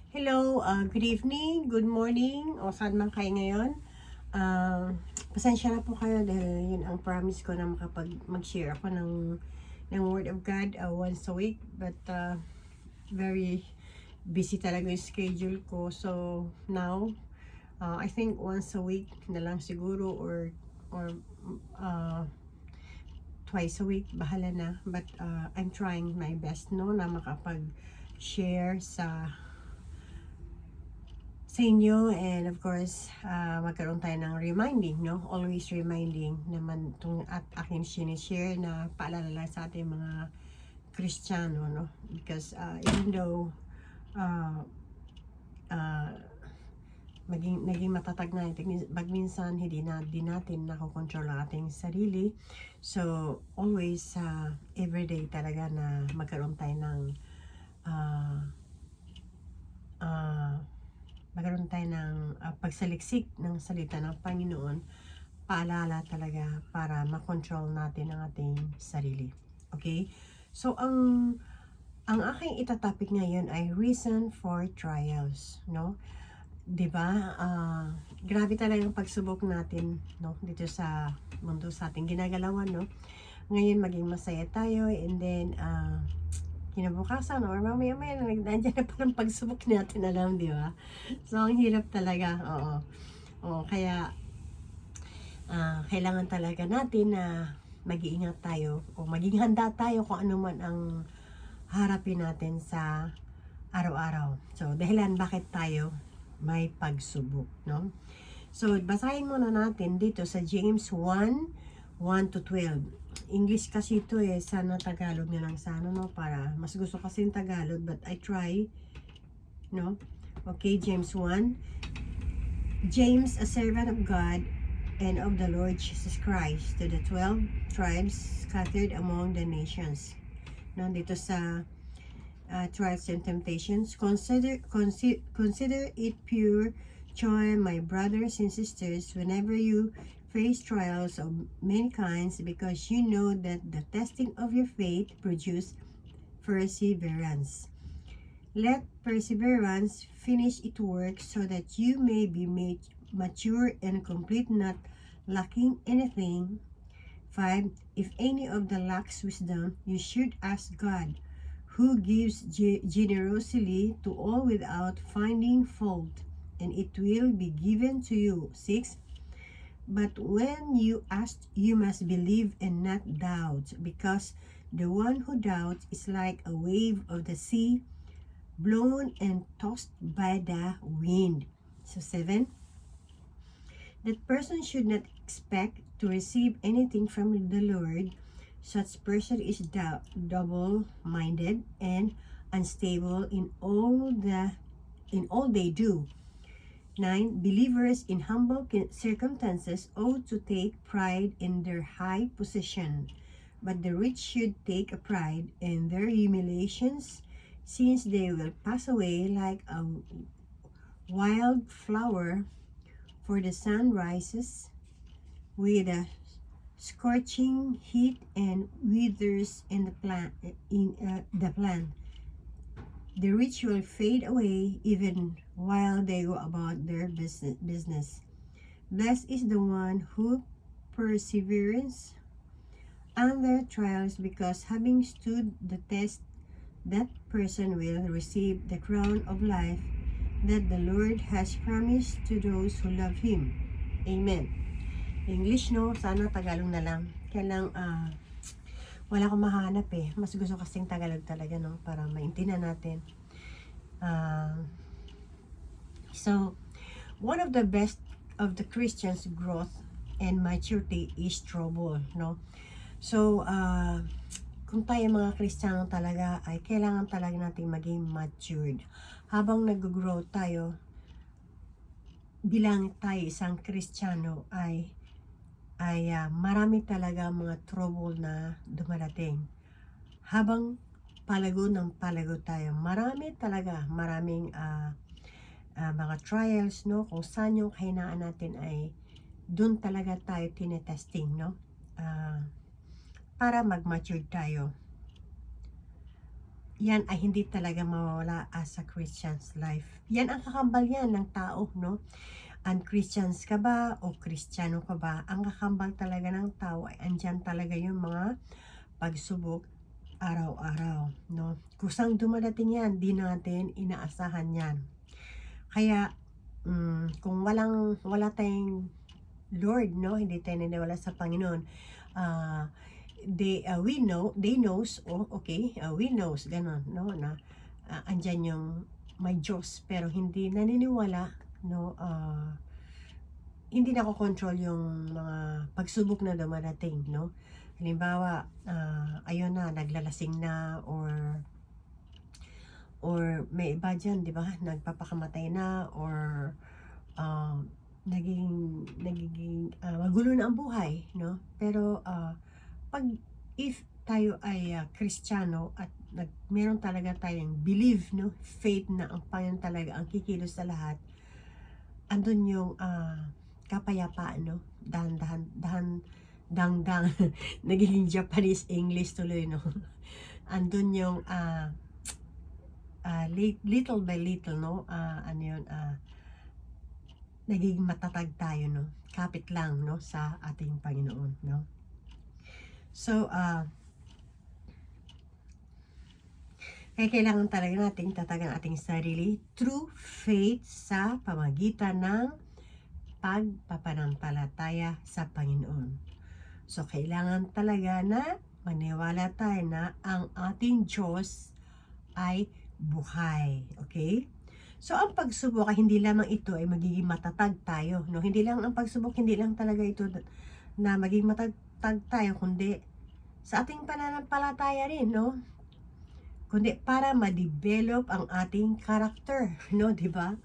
Hello, good evening, good morning, o saan man kayo ngayon. Pasensya na po kayo dahil yun ang promise ko na mag-share ako ng Word of God once a week. But very busy talaga yung schedule ko. So now, I think once a week na lang siguro or twice a week, bahala na. But I'm trying my best no na makapag-share sa inyo, and of course magkaroon tayo ng reminding, no, always reminding naman itong at akin sinishare na paalala lang sa ating mga Kristiyano, no, because even though uh, uh, naging matatag na pag minsan hindi natin nakokontrol ang ating sarili, so always everyday talaga na magkaroon tayo ng uh, uh, pagsaliksik ng salita ng Panginoon, paalala talaga para makontrol natin ang ating sarili. Okay? So, ang aking itatopic ngayon ay reason for trials, no? 'Di ba? Grabe talaga ang pagsubok natin, no, dito sa mundo, sa ating ginagalawan, no? Ngayon maging masaya tayo, and then kinabukasan or mamaya-maya nandiyan na palang pagsubok natin alam, di ba? So, ang hirap talaga, oo. Oo, kaya kailangan talaga natin na mag-iingat tayo o maging handa tayo kung ano man ang harapin natin sa araw-araw. So, dahilan bakit tayo may pagsubok, no? So, basahin muna natin dito sa James 1:1-12. English kasi ito sana Tagalog na lang sana, no, para mas gusto kasi yung Tagalog, but I try, no. Okay, James 1. James, a servant of God and of the Lord Jesus Christ, to the 12 tribes scattered among the nations. Nandito sa trials and temptations, consider it pure joy, my brothers and sisters, whenever you face trials of many kinds, because you know that the testing of your faith produces perseverance. Let perseverance finish its work, so that you may be made mature and complete, not lacking anything. 5. If any of the lacks wisdom, you should ask God, who gives generously to all without finding fault, and it will be given to you. 6. But when you ask, you must believe and not doubt, because the one who doubts is like a wave of the sea, blown and tossed by the wind. So 7. That person should not expect to receive anything from the Lord. Such person is double-minded and unstable in all they do. 9. Believers in humble circumstances ought to take pride in their high position, but the rich should take a pride in their humiliations, since they will pass away like a wild flower, for the sun rises with a scorching heat and withers in the plant. The rich will fade away even while they go about their business. Blessed is the one who perseveres under trials, because having stood the test, that person will receive the crown of life that the Lord has promised to those who love Him. Amen. English, no? Sana Tagalog na lang. Kaya lang, wala akong mahanap Mas gusto kasing Tagalog talaga, no? Para maintindihan natin. So, one of the best of the Christian's growth and maturity is trouble, no? So, kung tayo mga Kristiyano talaga, ay kailangan talaga nating maging matured. Habang nag-grow tayo, bilang tayo isang Kristiyano, ay marami talaga mga trouble na dumarating. Habang palago tayo, maraming mga trials, no? Kung saan yung kahinaan natin ay doon talaga tayo tinetesting, no? Para mag-mature tayo. yan ay hindi talaga mawawala as a Christian's life. Yan ang kakambal yan ng tao, no? Christians ka ba o Kristiyano ka ba? Ang kakambal talaga ng tao ay andyan talaga yung mga pagsubok araw-araw, no? Kusang dumadating yan, di natin inaasahan yan. Kaya, kung wala tayong Lord, no? Hindi tayo naniniwala sa Panginoon. They knows, we knows, ganon, no? Na, andyan yung may Diyos, pero hindi naniniwala, no? Hindi na control yung mga pagsubok na dumadating, no? Halimbawa, ayun na, naglalasing na, or may iba dyan, di ba? Nagpapakamatay na, or nagiging magulo na ang buhay, no? Pero if tayo ay Kristiyano at meron talaga tayong believe, no? Faith na ang Panginoon talaga ang kikilos sa lahat, andun yung kapayapaan, no? Dahan nagiging Japanese English tuloy, no? Andun yung little by little, no? Ano yun, nagiging matatag tayo, no? Kapit lang, no? Sa ating Panginoon, no? So, kaya kailangan talaga nating tatagan ating sarili through faith sa pamagitan ng pagpapanampalataya sa Panginoon. So, kailangan talaga na maniwala tayo na ang ating Diyos ay buhay. Okay? So, ang pagsubok ay hindi lamang ito ay magiging matatag tayo. No? Hindi lang ang pagsubok, hindi lang talaga ito na maging matatag tayo, kundi sa ating pananampalataya rin, no? Kundi para ma-develop ang ating character, no? Diba?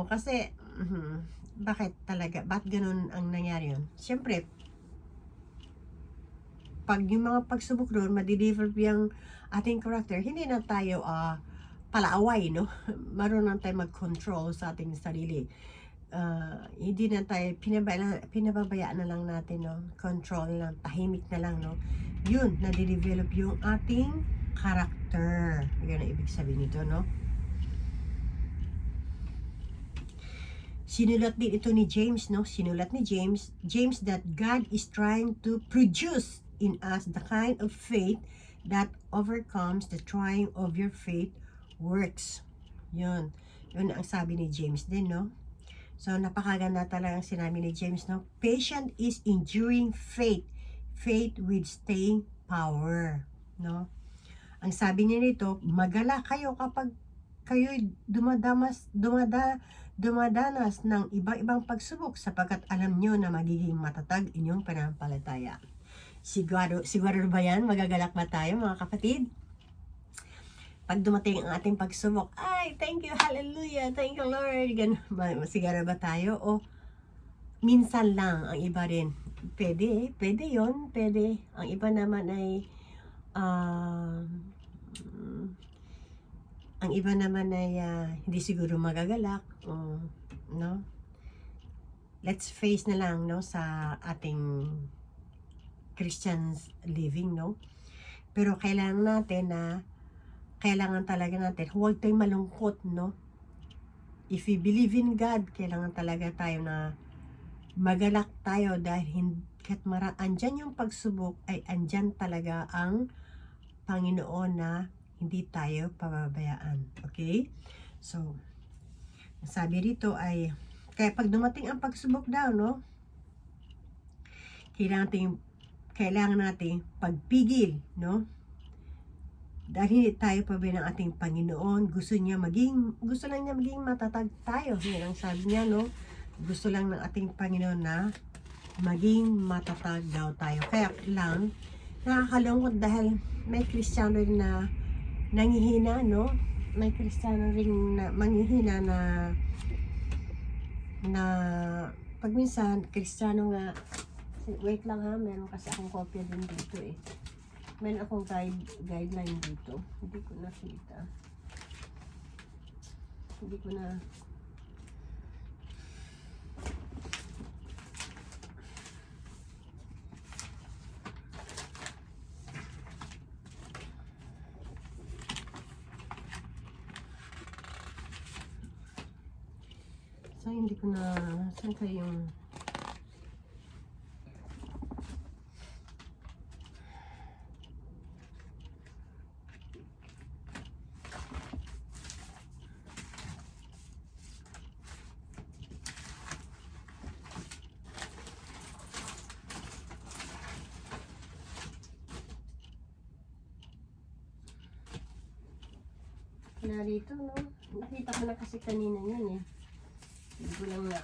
Kasi, bakit ganun ang nangyari yun? Siyempre, pag yung mga pagsubok doon, ma-develop yung ating character, hindi na tayo palaaway, no? Marunong tayo mag-control sa ating sarili. Hindi na tayo, pinababayaan na lang natin, no? Control na lang, tahimik na lang, no? Yun, na-develop yung ating character. Yan ang ibig sabihin nito, no? Sinulat din ito ni James, no? Sinulat ni James that God is trying to produce in us the kind of faith that overcomes the trying of your faith works. Yun ang sabi ni James din, no? So, napakaganda talagang sinabi ni James, no? Patient is enduring faith with staying power, no? Ang sabi niya nito, magala kayo kapag kayo dumadanas ng iba-ibang pagsubok sapagkat alam nyo na magiging matatag inyong pananampalataya. Siguro ba yan? Magagalak ba tayo, mga kapatid? Pag dumating ang ating pagsubok, ay, thank you, hallelujah, thank you, Lord. Ganun, siguro ba tayo? O minsan lang, ang iba rin. Pwede yon, pwede. Ang iba naman ay, hindi siguro magagalak. No? Let's face na lang, no, sa ating Christian's living, no? Pero kailangan talaga natin, huwag tayong malungkot, no? If we believe in God, kailangan talaga tayo na magalak tayo dahil andyan yung pagsubok, ay andyan talaga ang Panginoon na hindi tayo pababayaan. Okay? So, sabi rito ay, kaya pag dumating ang pagsubok daw, no? Kailangan nating pagpigil, no? Dahil hindi tayo pabayaan ng ating Panginoon, gusto lang niya maging matatag tayo. Yan ang sabi niya, no? Gusto lang ng ating Panginoon na maging matatag daw tayo. Kaya lang, nakakalungkot dahil may Kristiyano rin na nanghihina, no? May Kristiyano rin na manghihina na pag minsan, Kristiyano nga, wait lang ha, meron kasi akong kopya din dito eh. Meron akong guideline dito. Hindi ko nakita. Hindi ko na So, hindi ko na, saan kayo yung, wala dito, no? Nakita ko na kasi kanina yan, eh. Hindi ko lang na,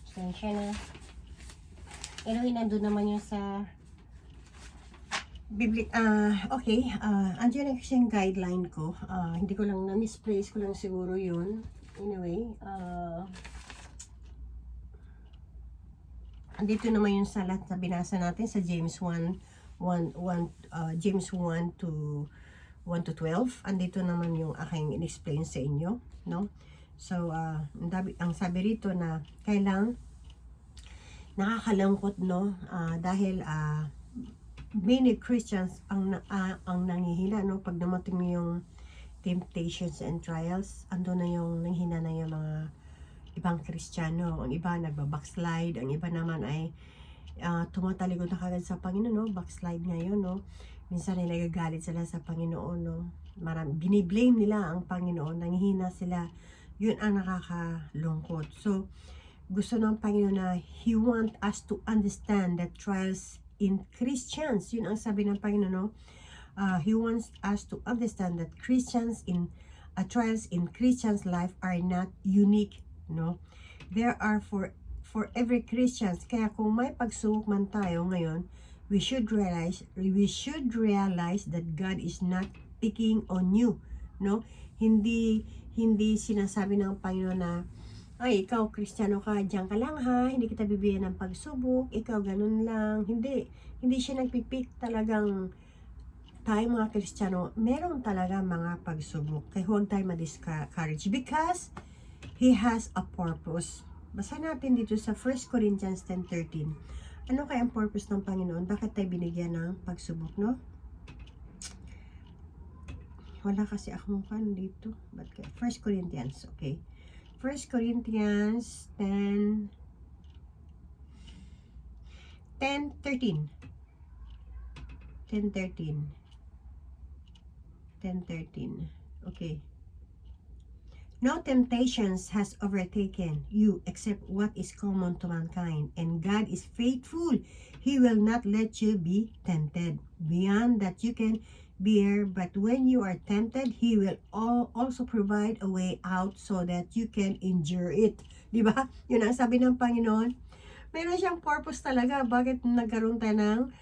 pasensya na. Anyway, nandun naman yun sa okay, andyan na kasi yung guideline ko. Hindi ko lang na-misplace ko lang siguro yun. Anyway, andito naman yung salat na binasa natin sa James 1, James 1 to 1 to 12. Andito naman yung aking in-explain sa inyo, no? So, ang sabi rito na kailang nakakalangkot, no? Dahil many Christians ang nanghihina, no? Pag dumating yung temptations and trials, ando na yung nanghina na yung mga ibang Kristiyano. Ang iba nagbabackslide, ang iba naman ay tumatalikod na kagad sa Panginoon, no? Backslide ngayon, no? Minsan ay nagagalit sila sa Panginoon, no? Biniblame nila ang Panginoon, nanghihina sila. Yun ang nakakalungkot. So, gusto ng Panginoon na He want us to understand that trials in Christians, yun ang sabi ng Panginoon, no? He wants us to understand that trials in Christians' life are not unique, no? There are for every Christians. Kaya kung may pagsubok man tayo ngayon, we should realize that God is not picking on you, no? Hindi sinasabi ng Panginoon na, ay, ikaw, Kristiyano ka, diyan ka lang ha, hindi kita bibigyan ng pagsubok, ikaw, ganun lang. Hindi siya nagpipik. Talagang tayo mga Kristiyano, meron talaga mga pagsubok. Kaya huwag tayo ma-discourage because He has a purpose. Basa natin dito sa 1 Corinthians 10:13. Ano kaya ang purpose ng Panginoon? Bakit tayo binigyan ng pagsubok, no? Wala kasi akong kan dito. 1 Corinthians, okay. 1 Corinthians 10:13. 10:13. Okay. No temptations has overtaken you except what is common to mankind, and God is faithful. He will not let you be tempted beyond that you can bear, but when you are tempted, He will also provide a way out so that you can endure it. Diba? Yun ang sabi ng Panginoon. Meron siyang purpose talaga. Bakit nagkaroon tayo ng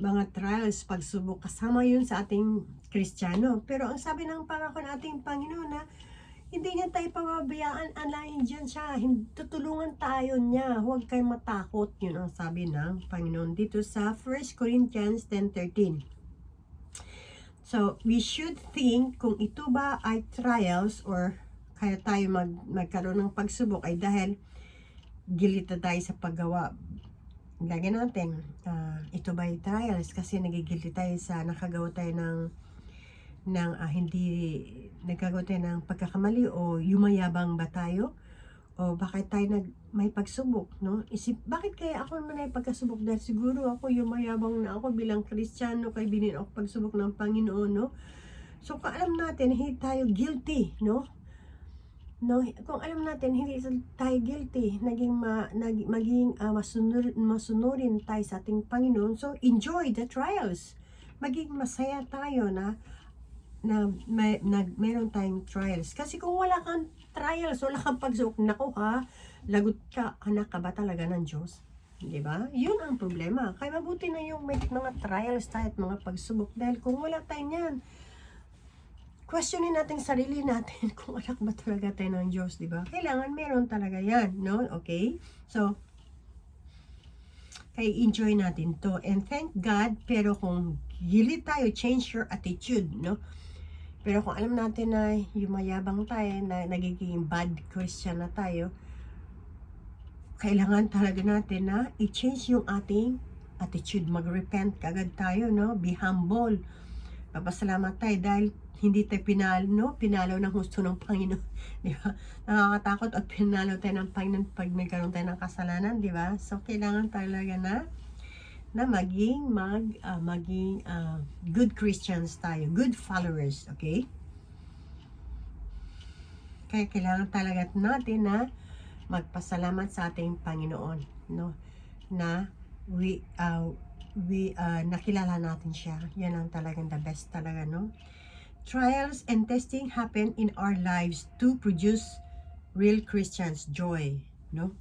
mga trials, pagsubok, kasama yun sa ating Kristiyano. Pero ang sabi ng pangako ng ating Panginoon na hindi niya tayo pababayaan, alayin dyan siya, tutulungan tayo niya, huwag kayong matakot. Yun ang sabi ng Panginoon dito sa 1 Corinthians 10:13. So, we should think kung ito ba ay trials or kaya tayo magkaroon ng pagsubok ay dahil gilit na tayo sa paggawa. Lagyan natin, ito ba ay trials kasi nagigilty tayo sa nakagawa tayo ng hindi nagkagawa tayo ng pagkakamali o yumayabang ba tayo o bakit tayo may pagsubok, no? Bakit kaya ako naman ay pagkasubok? Dahil siguro ako yumayabang na ako bilang Kristiyano kaya binigyan ako pagsubok ng Panginoon, no? So kung alam natin hindi tayo guilty, no? Kung alam natin hindi tayo guilty, maging masunurin tayo sa ating Panginoon, so enjoy the trials. Maging masaya tayo na meron tayong trials. Kasi kung wala kang trials, wala kang pagsubok, naku ha, lagot ka, anak ka ba talaga ng Diyos? Diba? Yun ang problema. Kaya mabuti na yung may mga trials tayo at mga pagsubok. Dahil kung wala tayo niyan, questionin natin sarili natin kung anak ba talaga tayo ng Diyos, diba? Kailangan meron talaga yan, no? Okay? So, kaya enjoy natin to. And thank God, pero kung gilit tayo, change your attitude, no? Pero kung alam natin na yumayabang tayo, na nagiging bad Christian na tayo, kailangan talaga natin na i-change yung ating attitude. Mag-repent kagad tayo, no? Be humble. Papasalamat tayo dahil hindi tayo pinalo ng husto ng Panginoon. Di ba? Nakakatakot at pinalo tayo ng Panginoon pag nagkaroon tayo ng kasalanan, di ba? So, kailangan talaga na maging good Christians tayo, good followers, okay? Kaya kailangan talaga natin na magpasalamat sa ating Panginoon, no? Na nakilala natin siya. Yan ang talagang the best talaga, no? Trials and testing happen in our lives to produce real Christians joy, no?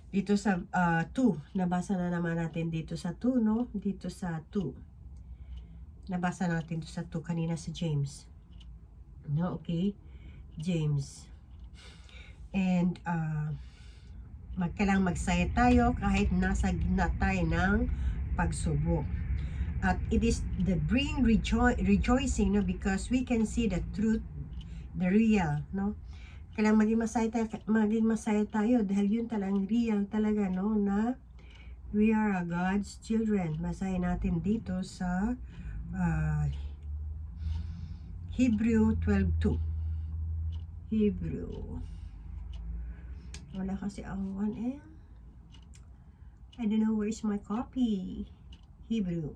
Dito sa 2, nabasa na naman natin dito sa 2, no? Dito sa 2. Nabasa natin dito sa 2 kanina sa James. No, okay? James. And kailangang magsaya tayo kahit nasa gitna tayo ng pagsubok. At it is the bring rejoicing, no, because we can see the truth, the real, no. Kailangan maging masaya tayo dahil yun talagang real talaga, no, na we are God's children. Masaya natin dito sa Hebrew 12:2. Hebrew. Wala kasi ang 1M. I don't know where is my copy. Hebrew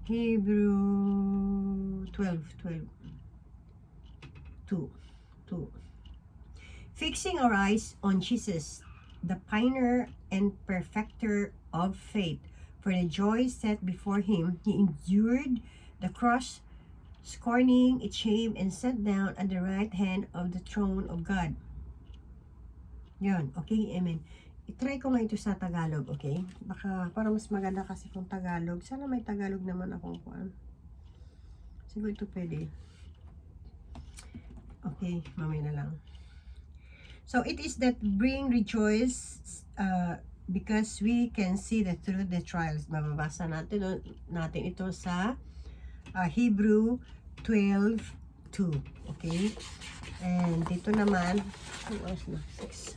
12:2. Fixing our eyes on Jesus, the pioneer and perfecter of faith, for the joy set before him, he endured the cross, scorning its shame, and sat down at the right hand of the throne of God. Yan, okay, amen. I-try ko nga ito sa Tagalog, okay? Baka, para mas maganda kasi kung Tagalog. Sana may Tagalog naman akong kuan. Siguro ito pwede. Okay, mamaya na lang. So, it is that bring rejoice because we can see the through the trials. Mababasa natin ito sa Hebrew 12:2. Okay? And dito naman, 6.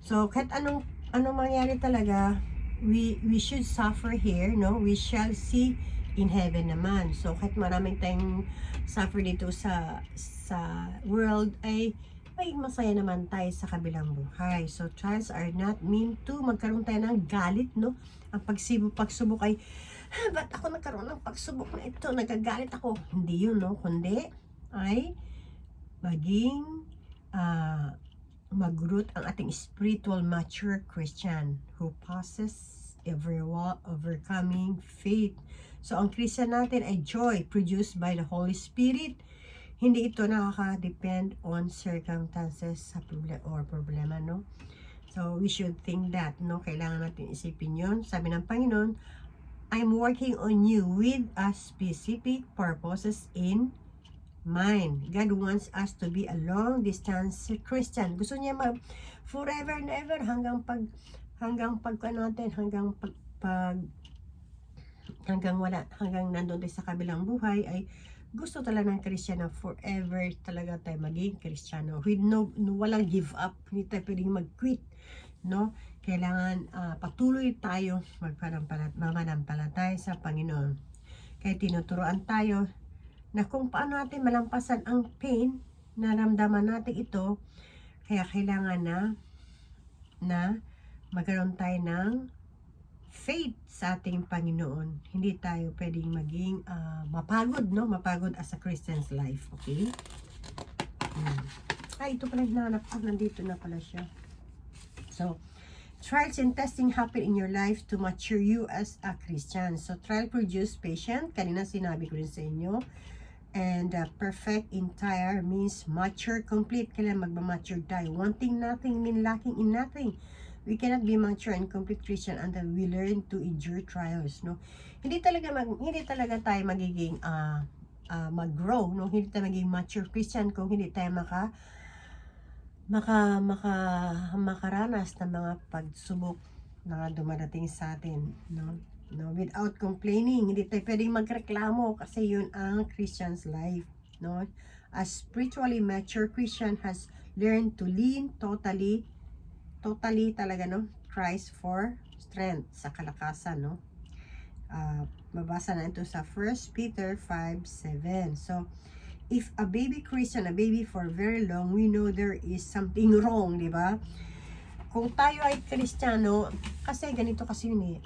So, kahit anong mangyari talaga, we should suffer here, no? We shall see in heaven naman. So, kahit maraming tayong suffer dito sa world, ay masaya naman tayo sa kabilang buhay. So, trials are not meant to magkaroon tayo ng galit, no? Ang pagsubok ay, ba't ako nagkaroon ng pagsubok na ito? Nagagalit ako. Hindi yun, no? Kundi ay maging mag-root ang ating spiritual mature Christian who possesses overcoming faith. So, ang Christian natin ay joy produced by the Holy Spirit. Hindi ito nakaka-depend on circumstances or problema, no? So, we should think that, no? Kailangan natin isipin yun. Sabi ng Panginoon, I'm working on you with a specific purposes in mind. God wants us to be a long-distance Christian. Gusto niya forever and ever hanggang nandun tayo sa kabilang buhay ay gusto talaga ng Kristiyano forever talaga tayo maging Kristiyano with walang give up, hindi tayo pwedeng mag-quit, no? Kailangan patuloy tayo mamanampalataya sa Panginoon. Kaya tinuturoan tayo na kung paano natin malampasan ang pain, naramdaman natin ito, kaya kailangan na magkaroon tayo ng faith sa ating Panginoon. Hindi tayo pwedeng maging mapagod, no? Mapagod as a Christian's life, okay? Ito pala hinahanap ko. Nandito na pala siya. So, trials and testing happen in your life to mature you as a Christian. So, trial produce patience. Kanina sinabi ko rin sa inyo. And perfect, entire means mature, complete. Kailangan magmamature tayo. Wanting nothing mean lacking in nothing. We cannot be mature and complete Christian until we learn to endure trials, no? Hindi talaga tayo magiging mag-grow, no? Hindi tayo magiging mature Christian kung hindi tayo makaranas ng mga pagsubok na dumadating sa atin, no? Without complaining, hindi tayo pwedeng magreklamo kasi yun ang Christian's life, no? A spiritually mature Christian has learned to lean totally talaga, no? Christ for strength, sa kalakasan, no? Babasa na ito sa 1 Peter 5:7. So, if a baby Christian, a baby for very long, we know there is something wrong, di ba? Kung tayo ay Kristiyano, kasi ganito kasi yun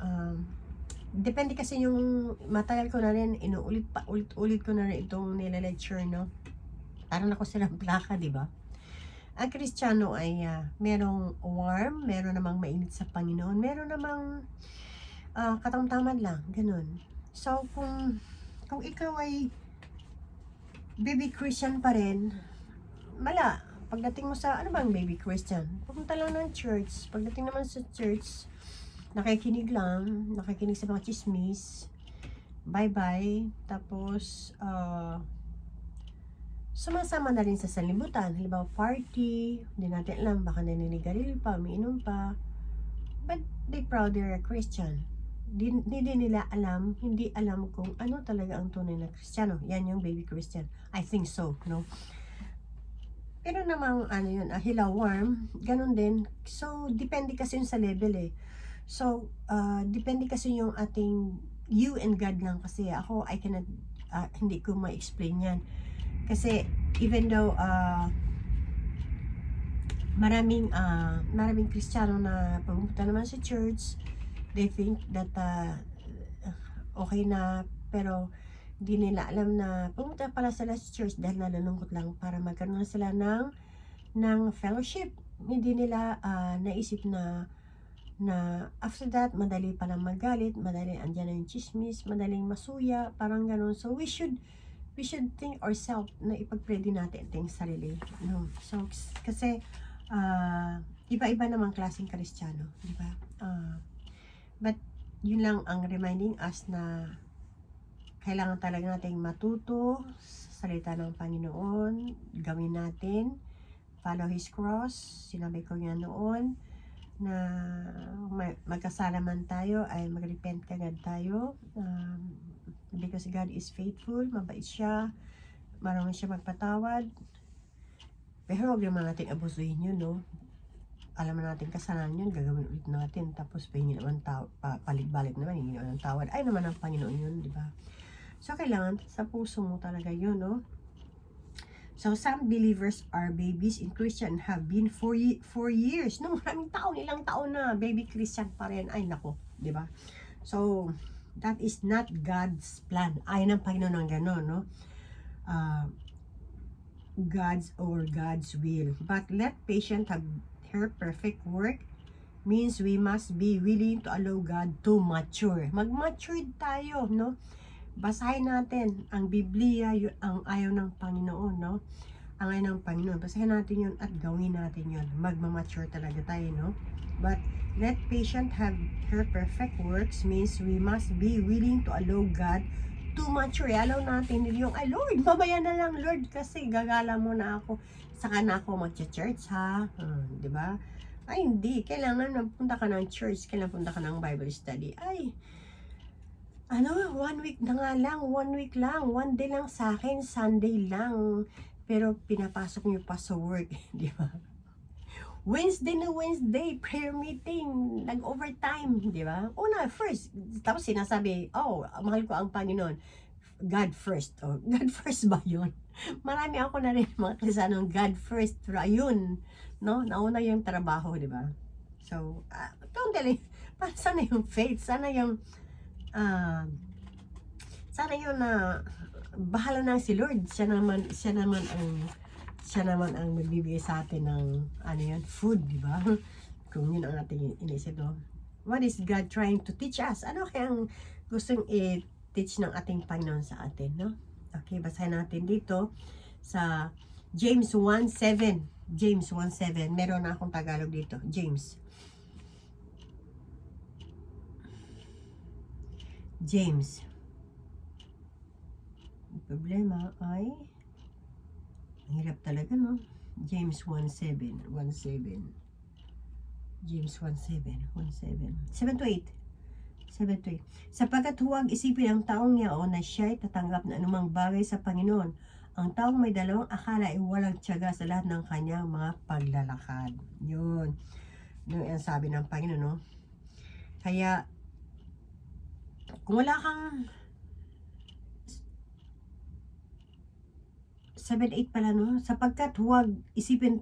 depende kasi yung matagal ko na rin, ulit ko na rin itong nila-lecture, no? Parang ako silang plaka, di ba? Ang Kristiyano ay merong warm, meron namang mainit sa Panginoon, meron namang katamtaman lang, ganun. So, kung ikaw ay baby Christian pa rin, pagdating mo sa, ano bang baby Christian? Pupunta lang ng church. Pagdating naman sa church, nakikinig sa mga chismis, bye-bye, tapos, sumasama na rin sa sanlibutan. Halimbawa, party, hindi natin alam, baka naninigaril pa, umiinom pa, but they proud they're a Christian. Hindi nila alam, hindi alam kung ano talaga ang tunay na Kristiyano. Yan yung baby Christian. I think so, no? Pero namang, hilaw warm, ganun din. So, depende kasi yun sa level eh. So, depende kasi yung ating, you and God lang kasi. Ako, I cannot, hindi ko ma-explain yan. Kasi, even though, maraming Kristiyano na pumunta naman sa church, they think that okay na, pero di nila alam na pumunta pala sila sa church dahil nalulungkot lang para magkaroon na sila ng fellowship. Hindi nila naisip na after that, madali palang magalit, madali andyan na yung chismis, madaling masuya, parang ganun. So we should think ourselves na ipag-pray din natin ating sarili. No? So, kasi iba-iba namang klaseng Kristiyano, di ba? But yun lang ang reminding us na kailangan talaga nating matuto sa salita ng Panginoon, gawin natin, follow His cross. Sinabi ko nga noon na magkasala man tayo ay mag-repent kagad tayo, because God is faithful, mabait siya, marunong siya magpatawad. Pero huwag naman natin abusuhin yun, no? Alam na natin kasalanan yun, gagawin ulit natin, tapos pahingi naman palit-balik naman, hingi naman ng tawad. Ay naman ang Panginoon yun, di ba? So, kailangan sa puso mo talaga yun, no? So, some believers are babies in Christian have been for years. No, maraming ilang taon na baby Christian pa rin. Ay, nako, di ba? So, that is not God's plan. Ay ng Panginoon ng gano'n, no? God's will. But let patient have her perfect work means we must be willing to allow God to mature. Mag-mature tayo, no? Basahin natin ang Biblia, ang ayaw ng Panginoon, no? Ang ayaw ng Panginoon. Basahin natin yun at gawin natin yun. Magmamature talaga tayo, no? But let patient have her perfect works means we must be willing to allow God to mature. Allow natin yung, ay Lord, mamaya na lang Lord kasi gagala mo na ako. Saka na ako mag-church, ha? Di ba? Ay, hindi. Kailangan punta ka ng church, kailangan punta ka ng Bible study. Ay, 1 week na nga lang, 1 week lang, 1 day lang sa akin, Sunday lang. Pero pinapasok niyo pa sa work, di ba? Wednesday na Wednesday, prayer meeting, nag-overtime, di ba? First, tapos sinasabi, mahal ko ang Panginoon. God first. God first ba yun? Marami ako na rin mga krisanong God first. Pero ayun, no? Nauna yung trabaho, di ba? So, totally, sana yung faith, sana yung bahala na si Lord. Siya naman ang magbibigay sa atin ng food, di ba? Kung yun ang ating inisip, no? What is God trying to teach us? Ano kayang gustong i-teach ng ating Panginoon sa atin, no? Okay, basahin natin dito sa James 1:7. James 1:7. Meron na akong Tagalog dito. James. Ang problema ay ang hirap talaga, no? James 1:7. James 7-8. Sapagkat huwag isipin ang taong yaon na siya'y tatanggap na anumang bagay sa Panginoon. Ang taong may dalawang akala ay walang tiyaga sa lahat ng kanyang mga paglalakad. Yun. Yung sabi ng Panginoon, no? Kaya, Kung wala kang 7-8 pala, no? Sapagkat huwag isipin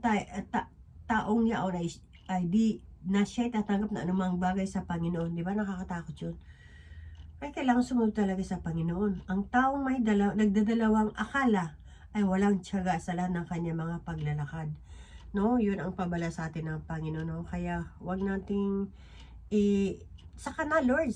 taong yaon ay di na siya'y tatanggap na anumang bagay sa Panginoon. Di ba? Nakakatakot yun. Kaya kailangan sumunod talaga sa Panginoon. Ang taong may nagdadalawang akala ay walang tiyaga sa lahat ng kanya mga paglalakad. No? Yun ang pabala sa atin ng Panginoon. No? Kaya huwag nating saka na Lord,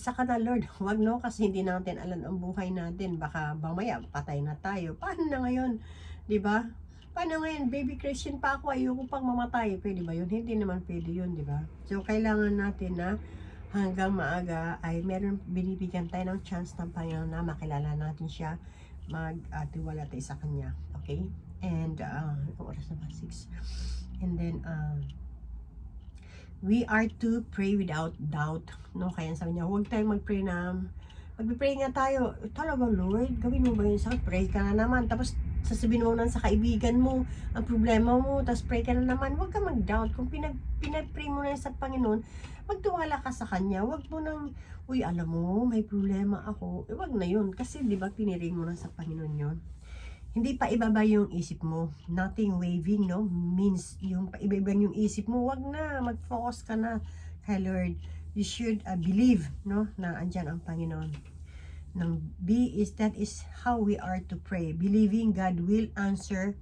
huwag, no, kasi hindi natin alam ang buhay natin, baka mamaya patay na tayo, paano na ngayon, di ba? Paano ngayon, baby Christian pa ako, ayoko pang mamatay, pwede ba yun? Hindi naman pwede yun, di ba? So kailangan natin na hanggang maaga ay binibigyan tayo ng chance ng Panginoon na makilala natin siya, magtiwala tayo sa Kanya, okay? And oras na ba? 6. And then we are to pray without doubt, no? Kaya sabi niya, huwag tayong mag-pray na, mag-pray nga tayo, talaga Lord, gawin mo ba yun sa akin? Pray ka na naman, tapos sasabihin mo na sa kaibigan mo ang problema mo, tapos pray ka na naman. Huwag ka mag-doubt. Kung pinag-pray mo na sa Panginoon, magtiwala ka sa Kanya. Huwag mo nang, uy, alam mo, may problema ako. Huwag na yun, kasi di ba piniray mo na sa Panginoon yun? Hindi pa ibaba yung isip mo. Nothing waving, no? Means yung paibaba yung isip mo. Wag na, mag-focus ka na kay Lord. You should believe, no? Na andyan ang Panginoon. Nang B is, that is how we are to pray. Believing God will answer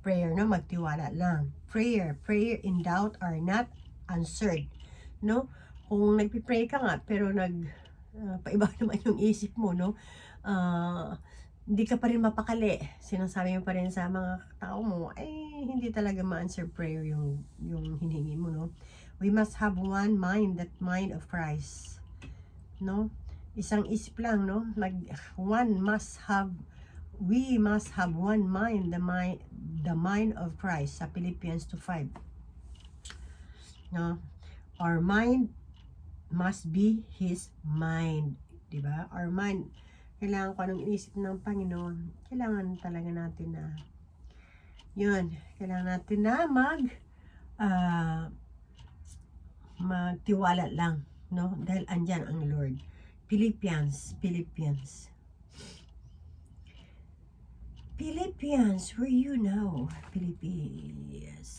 prayer, no? Magtiwala lang. Prayer in doubt are not answered, no? Kung nagpipray ka nga, pero paiba naman yung isip mo, no? Hindi ka pa rin mapakali, sinasabi mo pa rin sa mga tao mo, ay hindi talaga ma-answer prayer yung hinihingi mo, no? We must have one mind, that mind of Christ, no? Isang isip lang, no? We must have one mind, the mind of Christ, sa Philippians 2:5, no? Our mind must be His mind, diba? Our mind, kailangan ko anong inisip ng Panginoon, kailangan talaga natin na kailangan natin na magtiwala lang, no? Dahil andyan ang Lord. Philippians, where you now? Philippians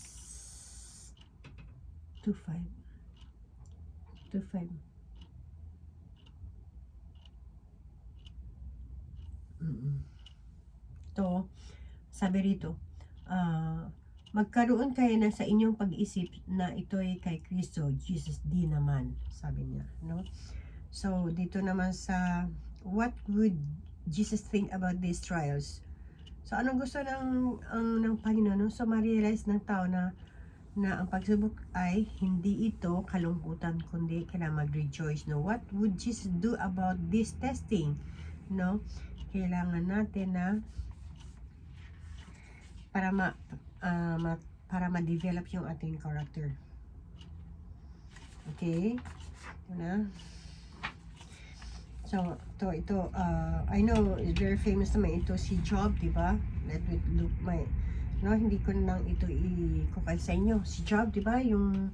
2:5. Ito, sabi rito, magkaroon kayo na sa inyong pag-isip na ito'y kay Kristo Jesus di naman, sabi niya, no? So dito naman sa what would Jesus think about these trials? So anong gusto ng Panginoon, no? So ma-realize ng tao na ang pagsubok ay hindi ito kalungkutan, kundi kailangan mag-rejoice, no? What would Jesus do about this testing, no? Kailangan natin na para ma-develop yung ating character. Okay? Ito na. So, ito, I know, it's very famous naman ito si Job, diba? Let me look no, hindi ko nang ito i-kukay sa inyo. Si Job, diba? Yung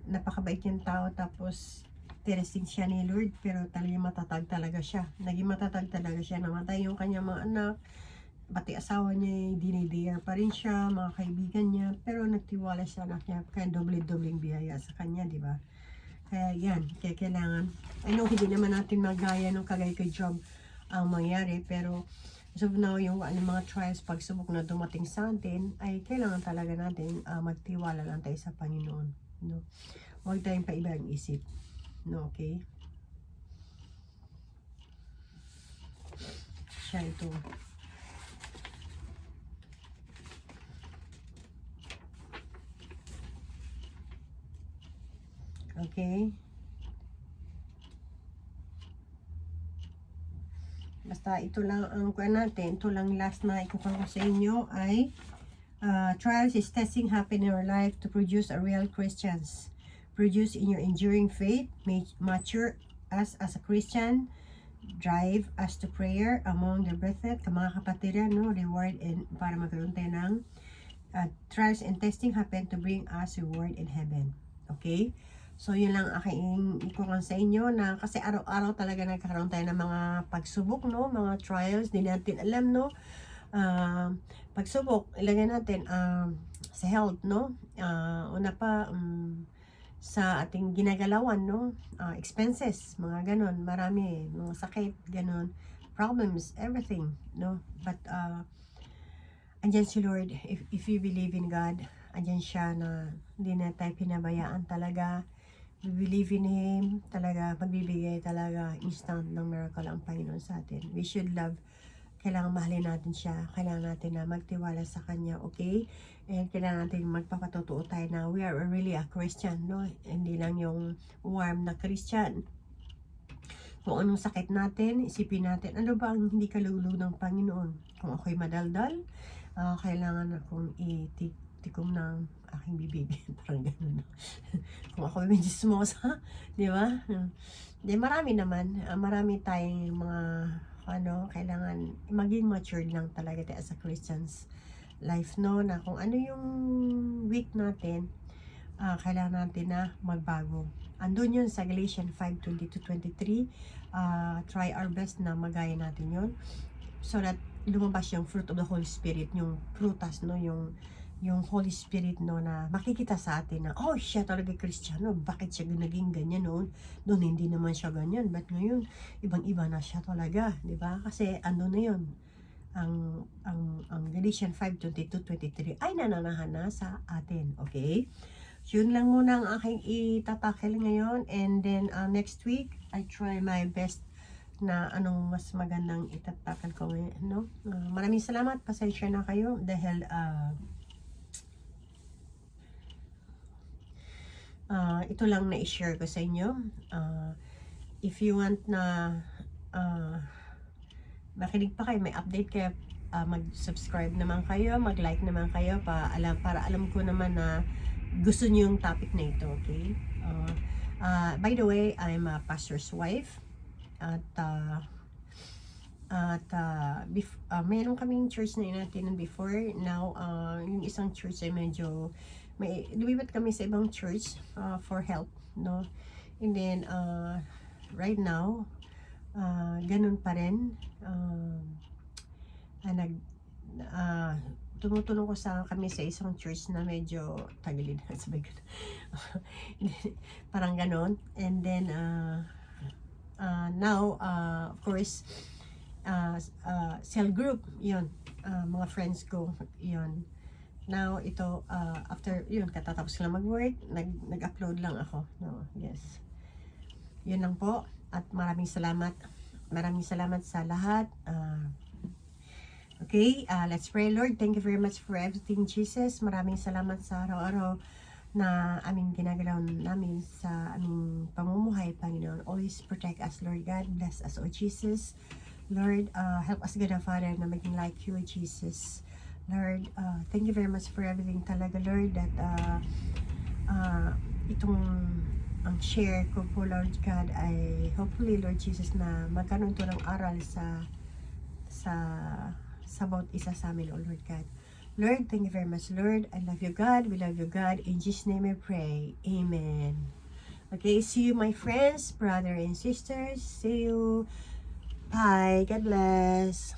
napakabait niyang tao, tapos testing siya ni Lord, pero talagang matatag talaga siya. Naging matatag talaga siya. Namatay yung kanyang mga anak, pati asawa niya, dinidare pa rin siya, mga kaibigan niya, pero nagtiwala sa anak niya, kaya doble-dobling biyaya sa kanya, di ba? Kaya yan, kaya kailangan, I know hindi naman natin magaya nung kagaya kay Job ang mangyari, pero as of now, yung mga trials, pagsubok na dumating sa atin, ay kailangan talaga natin magtiwala lang tayo sa Panginoon, no? Huwag tayong paiba ang isip, no? Okay? Siya ito. Okay? Basta ito lang ang kuha natin. Ito lang last na ikukuha ko sa inyo ay trials is testing happen in our life to produce a real Christians. Produce in your enduring faith, mature as a Christian, drive us to prayer among the brethren, mga kapatiran, no? Reward and para magkaroon tayo ng trials and testing happen to bring us reward in heaven. Okay? So, yun lang aking ikukan sa inyo na kasi araw-araw talaga nagkakaroon tayo ng mga pagsubok, no? Mga trials, di natin alam, no? Pagsubok, ilagay natin sa health, no? Una pa, sa ating ginagalawan, no? Expenses, mga ganon, marami, mga sakit, ganon, problems, everything, no? But, andyan si Lord, if you believe in God, andyan siya na hindi na tayo pinabayaan talaga. We believe in Him, talaga, magbibigay talaga instant ng miracle ang Panginoon sa atin. We should love, kailangan mahalin natin siya, kailangan natin na magtiwala sa Kanya, okay? And kailangan natin magpapatotoo tayo na we are really a Christian, no? Hindi lang yung warm na Christian. Kung anong sakit natin, isipin natin, ano ba ang hindi kaluluwa ng Panginoon? Kung ako'y madaldal, kailangan akong tikom ng aking bibig. Parang gano'n. Kung ako may chismosa, di ba? Di, marami naman. Marami tayong mga, kailangan maging matured lang talaga tayo as a Christian's life, no? Na kung ano yung weak natin, kailangan natin na magbago. Andun yun sa Galatians 5:20-23. Try our best na magaya natin yun. So that lumabas yung fruit of the Holy Spirit, yung prutas, no? Yung Holy Spirit, no, na makikita sa atin na, oh, siya talaga Kristiyano, bakit siya naging ganyan noon? Noon hindi naman siya ganyan, but ngayon, ibang-iba na siya talaga, di ba? Kasi ano na yun, ang Galatians 5:22-23 ay nananahan na sa atin, okay? Yun lang muna ang aking itatakil ngayon, and then next week, I try my best na anong mas magandang itatakil ko ngayon, no? Maraming salamat, pasensya na kayo dahil ito lang na i-share ko sa inyo. If you want na makinig pa kayo, may update kayo, mag-subscribe naman kayo, mag-like naman kayo para alam ko naman na gusto niyo yung topic na ito, okay? By the way, I'm a pastor's wife at meron kaming church na inatinan before. Now, yung isang church ay medyo lumipat kami sa ibang church for help, no? And then right now ganun pa rin, tumutulong ko kami sa isang church na medyo tagilid, sabi ko parang ganun. And then now of course cell group yun, mga friends ko yun. Now, ito, after, yun, katatapos lang mag-work, nag-upload lang ako. No, yes. Yun lang po. At maraming salamat. Maraming salamat sa lahat. Okay, let's pray. Lord, thank you very much for everything, Jesus. Maraming salamat sa araw-araw na aming ginagalaw namin sa aming pamumuhay, Panginoon. Always protect us, Lord God. Bless us, O Jesus. Lord, help us, God, Father, na maging like you, Jesus. Lord, thank you very much for everything talaga, Lord, that itong ang share ko po, Lord God, ay hopefully, Lord Jesus, na magkaroon ito ng aral sa bawat isa sa amin, oh Lord God. Lord, thank you very much, Lord. I love you, God. We love you, God. In Jesus' name I pray. Amen. Okay, see you, my friends, brother and sisters. See you. Bye. God bless.